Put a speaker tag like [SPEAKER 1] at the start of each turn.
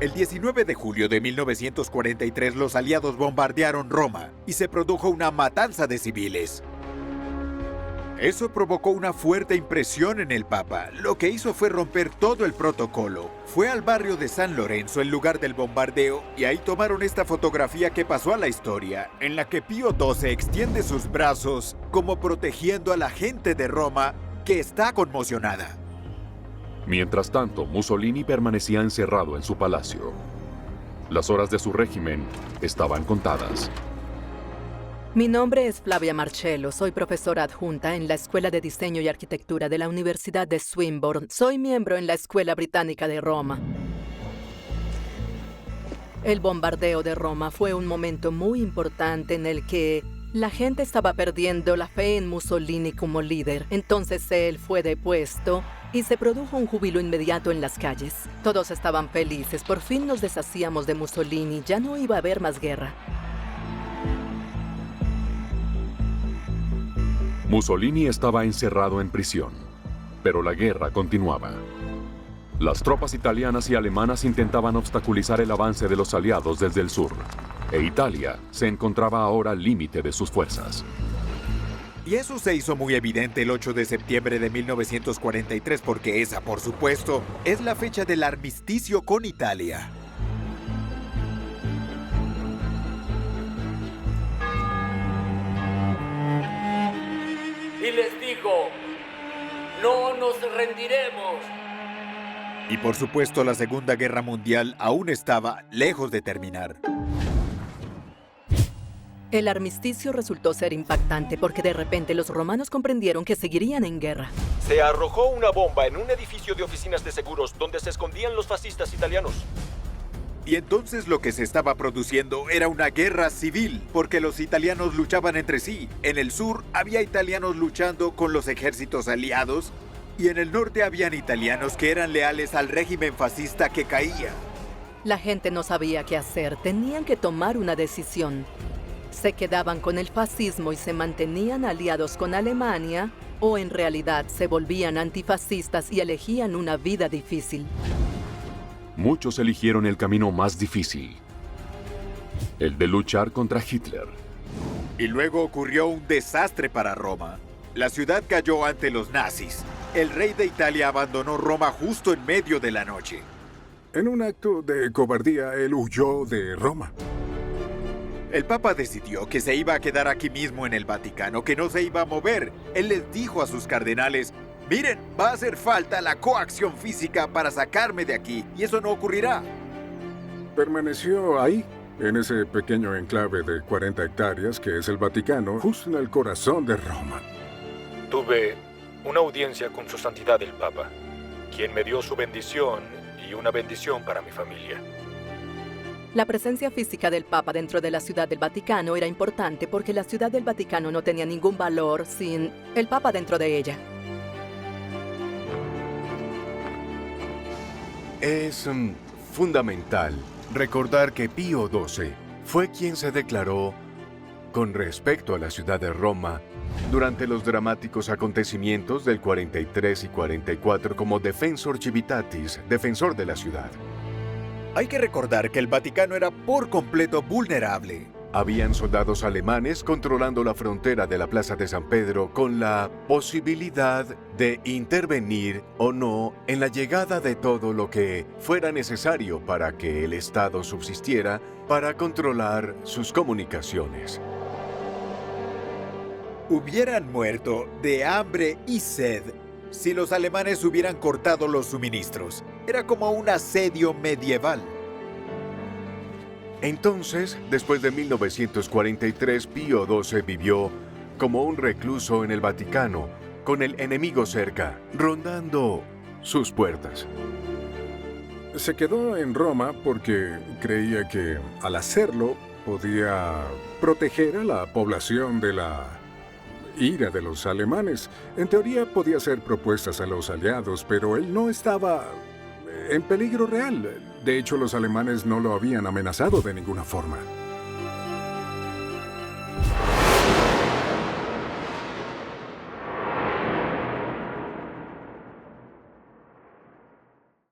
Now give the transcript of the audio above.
[SPEAKER 1] El 19 de julio de 1943 los aliados bombardearon Roma y se produjo una matanza de civiles. Eso provocó una fuerte impresión en el Papa. Lo que hizo fue romper todo el protocolo. Fue al barrio de San Lorenzo, el lugar del bombardeo, y ahí tomaron esta fotografía que pasó a la historia, en la que Pío XII extiende sus brazos como protegiendo a la gente de Roma, que está conmocionada.
[SPEAKER 2] Mientras tanto, Mussolini permanecía encerrado en su palacio. Las horas de su régimen estaban contadas.
[SPEAKER 3] Mi nombre es Flavia Marcello, soy profesora adjunta en la Escuela de Diseño y Arquitectura de la Universidad de Swinburne. Soy miembro en la Escuela Británica de Roma. El bombardeo de Roma fue un momento muy importante en el que la gente estaba perdiendo la fe en Mussolini como líder. Entonces él fue depuesto y se produjo un júbilo inmediato en las calles. Todos estaban felices, por fin nos deshacíamos de Mussolini, ya no iba a haber más guerra.
[SPEAKER 2] Mussolini estaba encerrado en prisión, pero la guerra continuaba. Las tropas italianas y alemanas intentaban obstaculizar el avance de los aliados desde el sur, e Italia se encontraba ahora al límite de sus fuerzas.
[SPEAKER 1] Y eso se hizo muy evidente el 8 de septiembre de 1943 porque esa, por supuesto, es la fecha del armisticio con Italia.
[SPEAKER 4] Y les digo, no nos rendiremos.
[SPEAKER 1] Y por supuesto, la Segunda Guerra Mundial aún estaba lejos de terminar.
[SPEAKER 3] El armisticio resultó ser impactante porque de repente los romanos comprendieron que seguirían en guerra.
[SPEAKER 5] Se arrojó una bomba en un edificio de oficinas de seguros donde se escondían los fascistas italianos.
[SPEAKER 1] Y entonces lo que se estaba produciendo era una guerra civil, porque los italianos luchaban entre sí. En el sur había italianos luchando con los ejércitos aliados, y en el norte habían italianos que eran leales al régimen fascista que caía.
[SPEAKER 3] La gente no sabía qué hacer, tenían que tomar una decisión. Se quedaban con el fascismo y se mantenían aliados con Alemania, o en realidad se volvían antifascistas y elegían una vida difícil.
[SPEAKER 2] Muchos eligieron el camino más difícil, el de luchar contra Hitler.
[SPEAKER 1] Y luego ocurrió un desastre para Roma. La ciudad cayó ante los nazis. El rey de Italia abandonó Roma justo en medio de la noche.
[SPEAKER 6] En un acto de cobardía, él huyó de Roma.
[SPEAKER 1] El Papa decidió que se iba a quedar aquí mismo en el Vaticano, que no se iba a mover. Él les dijo a sus cardenales: miren, va a hacer falta la coacción física para sacarme de aquí, y eso no ocurrirá.
[SPEAKER 6] Permaneció ahí, en ese pequeño enclave de 40 hectáreas que es el Vaticano, justo en el corazón de Roma.
[SPEAKER 5] Tuve una audiencia con su santidad el Papa, quien me dio su bendición y una bendición para mi familia.
[SPEAKER 3] La presencia física del Papa dentro de la Ciudad del Vaticano era importante porque la Ciudad del Vaticano no tenía ningún valor sin el Papa dentro de ella.
[SPEAKER 7] Es fundamental recordar que Pío XII fue quien se declaró con respecto a la ciudad de Roma durante los dramáticos acontecimientos del 43 y 44 como Defensor Civitatis, defensor de la ciudad.
[SPEAKER 1] Hay que recordar que el Vaticano era por completo vulnerable.
[SPEAKER 7] Habían soldados alemanes controlando la frontera de la Plaza de San Pedro con la posibilidad de intervenir o no en la llegada de todo lo que fuera necesario para que el Estado subsistiera para controlar sus comunicaciones.
[SPEAKER 1] Hubieran muerto de hambre y sed si los alemanes hubieran cortado los suministros. Era como un asedio medieval.
[SPEAKER 7] Entonces, después de 1943, Pío XII vivió como un recluso en el Vaticano, con el enemigo cerca, rondando sus puertas.
[SPEAKER 6] Se quedó en Roma porque creía que, al hacerlo, podía proteger a la población de la ira de los alemanes. En teoría podía hacer propuestas a los aliados, pero él no estaba en peligro real. De hecho, los alemanes no lo habían amenazado de ninguna forma.